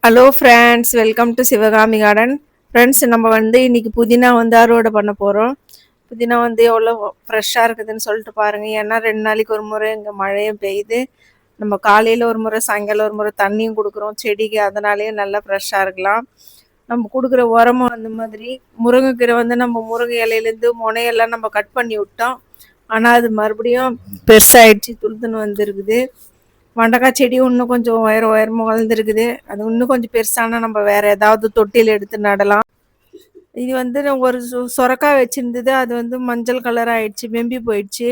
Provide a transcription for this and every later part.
Hello friends, welcome to Sivakami garden. Friends, நம்ம இன்னைக்கு புதினா அறுவடை பண்ண போகிறோம். புதினா எவ்வளோ ஃப்ரெஷ்ஷாக இருக்குதுன்னு சொல்லிட்டு பாருங்கள். ஏன்னா 2 நாளைக்கு ஒரு முறை இங்கே மழையும் பெய்யுது. நம்ம காலையில் ஒரு முறை, சாயங்காலம் ஒரு முறை தண்ணியும் கொடுக்குறோம் செடிக்கு. அதனாலேயே நல்லா ஃப்ரெஷ்ஷாக இருக்கலாம். நம்ம கொடுக்குற உரமும் அந்த மாதிரி. முருங்கைக்கீரை நம்ம முருங்கை இலையிலேருந்து முனையெல்லாம் நம்ம கட் பண்ணி விட்டோம். ஆனால் அது மறுபடியும் பெருசாகிடுச்சு, துளுத்துன்னு வந்துருக்குது. வெண்டைக்காய் செடி இன்னும் கொஞ்சம் உயரமாக வளர்ந்துருக்குது. அது இன்னும் கொஞ்சம் பெருசானா நம்ம வேறு ஏதாவது தொட்டியில் எடுத்து நடலாம். இது ஒரு சொரக்காய் வச்சுருந்தது. அது மஞ்சள் கலர் ஆகிடுச்சு, வெம்பி போயிடுச்சு.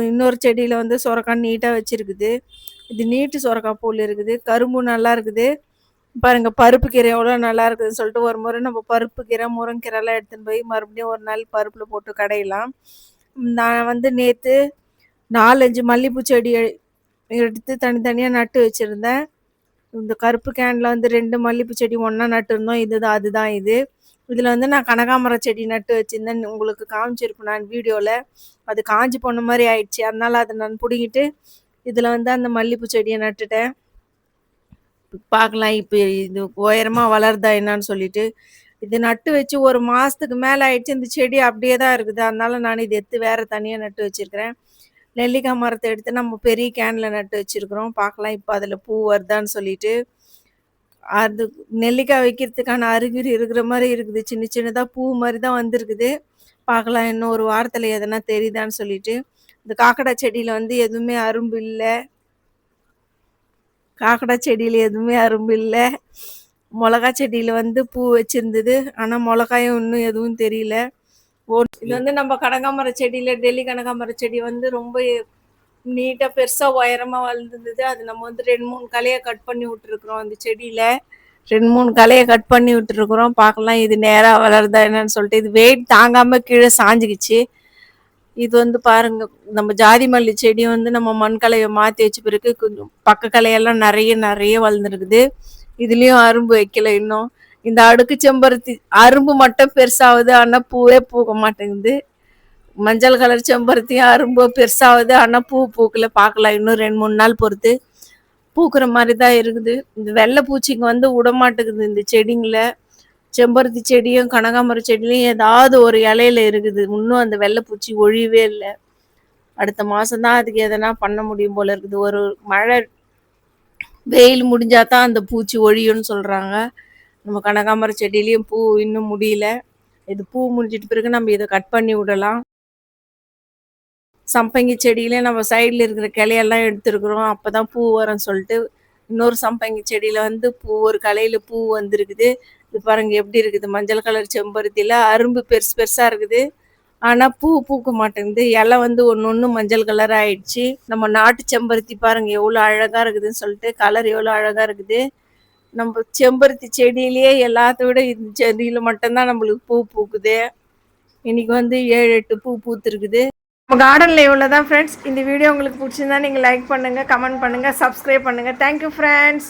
இன்னொரு செடியில் சொரக்காய் நீட்டாக வச்சுருக்குது. இது நீட்டு சொரக்காய் போல் இருக்குது. கரும்பு நல்லா இருக்குது. பாருங்கள், பருப்பு கீரை எவ்வளோ நல்லா இருக்குதுன்னு சொல்லிட்டு ஒரு முறை நம்ம பருப்பு கீரை, முருங்கீரைலாம் எடுத்துன்னு போய் மறுபடியும் ஒரு நாள் பருப்பில் போட்டு கடையலாம். நான் நேற்று 4-5 மல்லிகைப்பூ செடி எடுத்து தனித்தனியாக நட்டு வச்சுருந்தேன். இந்த கருப்பு கேனில் 2 மல்லிகைப்பூ செடி ஒன்றா நட்டுருந்தோம். அதுதான் இது. இதில் நான் கனகாமரம் செடி நட்டு வச்சுருந்தேன். உங்களுக்கு காமிச்சிருப்பேன் நான் வீடியோவில். அது காஞ்சி போன மாதிரி ஆயிடுச்சு. அதனால் அதை நான் பிடுங்கிட்டு இதில் அந்த மல்லிகைப்பூ செடியை நட்டுட்டேன். பார்க்கலாம் இப்போ இது உயரமாக வளருதா என்னான்னு சொல்லிட்டு. இது நட்டு வச்சு ஒரு மாதத்துக்கு மேலே ஆயிடுச்சு. இந்த செடி அப்படியே தான் இருக்குது. அதனால நான் இதை எடுத்து வேறு தனியாக நட்டு வச்சுருக்கிறேன். நெல்லிக்காய் மரத்தை எடுத்து நம்ம பெரிய கேனில் நட்டு வச்சுருக்குறோம். பார்க்கலாம் இப்போ அதில் பூ வருதான்னு சொல்லிட்டு. அது நெல்லிக்காய் வைக்கிறதுக்கான அறிகுறி இருக்கிற மாதிரி இருக்குது. சின்ன சின்னதாக பூ மாதிரி தான் வந்திருக்குது. பார்க்கலாம் இன்னும் ஒரு வாரத்தில் எதனா தெரியுதான்னு சொல்லிட்டு. இந்த காக்கடா செடியில் எதுவுமே அரும்பு இல்லை. காக்கடா செடியில் எதுவுமே அரும்பு இல்லை. மிளகா செடியில் பூ வச்சுருந்தது. ஆனால் மிளகாயும் இன்னும் எதுவும் தெரியல. இது நம்ம கனகாமர செடியில் டெல்லி கனகாமர செடி ரொம்ப நீட்டாக பெருசாக உயரமாக வளர்ந்துருந்தது. அது நம்ம 2-3 கலையை கட் பண்ணி விட்டுருக்குறோம். அந்த செடியில் 2-3 கலையை கட் பண்ணி விட்டுருக்குறோம். பார்க்கலாம் இது நேராக வளருதா என்னன்னு சொல்லிட்டு. இது வெயிட் தாங்காமல் கீழே சாஞ்சிக்கிச்சு. இது பாருங்கள், நம்ம ஜாதி மல்லி செடி நம்ம மண் கலையை மாற்றி வச்ச பிறகு கொஞ்சம் பக்க கலையெல்லாம் நிறைய வளர்ந்துருக்குது. இதுலேயும் அரும்பு வைக்கல இன்னும். இந்த அடுக்கு செம்பருத்தி அரும்பு மட்டும் பெருசாகுது, ஆனால் பூவே பூக்க மாட்டேங்குது. மஞ்சள் கலர் செம்பருத்தியும் அரும்பு பெருசாகுது, ஆனால் பூ பூக்கல. பார்க்கலாம் இன்னும் 2-3 நாள் பொறுத்து பூக்கிற மாதிரி தான் இருக்குது. இந்த வெள்ளை பூச்சிங்க விடமாட்டேங்குது இந்த செடிங்கள. செம்பருத்தி செடியும் கனகாமர செடியிலையும் ஏதாவது ஒரு இலையில இருக்குது. இன்னும் அந்த வெள்ளைப்பூச்சி ஒழியவே இல்லை. அடுத்த மாதம்தான் அதுக்கு எதனா பண்ண முடியும் போல இருக்குது. ஒரு மழை வெயில் முடிஞ்சாதான் அந்த பூச்சி ஒழியும்னு சொல்கிறாங்க. நம்ம கனகாமர செடியிலையும் பூ இன்னும் முடியல. இது பூ முடிஞ்சிட்டு பிறகு நம்ம இதை கட் பண்ணி விடலாம். சம்பங்கி செடியிலே நம்ம சைடில் இருக்கிற கிளையெல்லாம் எடுத்துருக்குறோம். அப்போ தான் பூ வரும்னு சொல்லிட்டு. இன்னொரு சம்பங்கி செடியில் பூ ஒரு கலையில் பூ வந்திருக்குது. இது பாருங்கள் எப்படி இருக்குது. மஞ்சள் கலர் செம்பருத்தியில் அரும்பு பெருசாக இருக்குது, ஆனால் பூ பூக்க மாட்டேங்குது. இலை ஒன்று மஞ்சள் கலர் ஆயிடுச்சு. நம்ம நாட்டு செம்பருத்தி பாருங்கள் எவ்வளோ அழகாக இருக்குதுன்னு சொல்லிட்டு. கலர் எவ்வளோ அழகாக இருக்குது. நம்ம செம்பருத்தி செடியிலேயே எல்லாத்த விட இந்த செடியில் மட்டும்தான் நம்மளுக்கு பூ பூக்குது. இன்னைக்கு 7-8 பூ பூத்துருக்குது. நம்ம கார்டனில் இவ்வளோ தான் ஃப்ரெண்ட்ஸ். இந்த வீடியோ உங்களுக்கு பிடிச்சிருந்தா நீங்கள் லைக் பண்ணுங்கள், கமெண்ட் பண்ணுங்கள், சப்ஸ்கிரைப் பண்ணுங்கள். Thank you friends.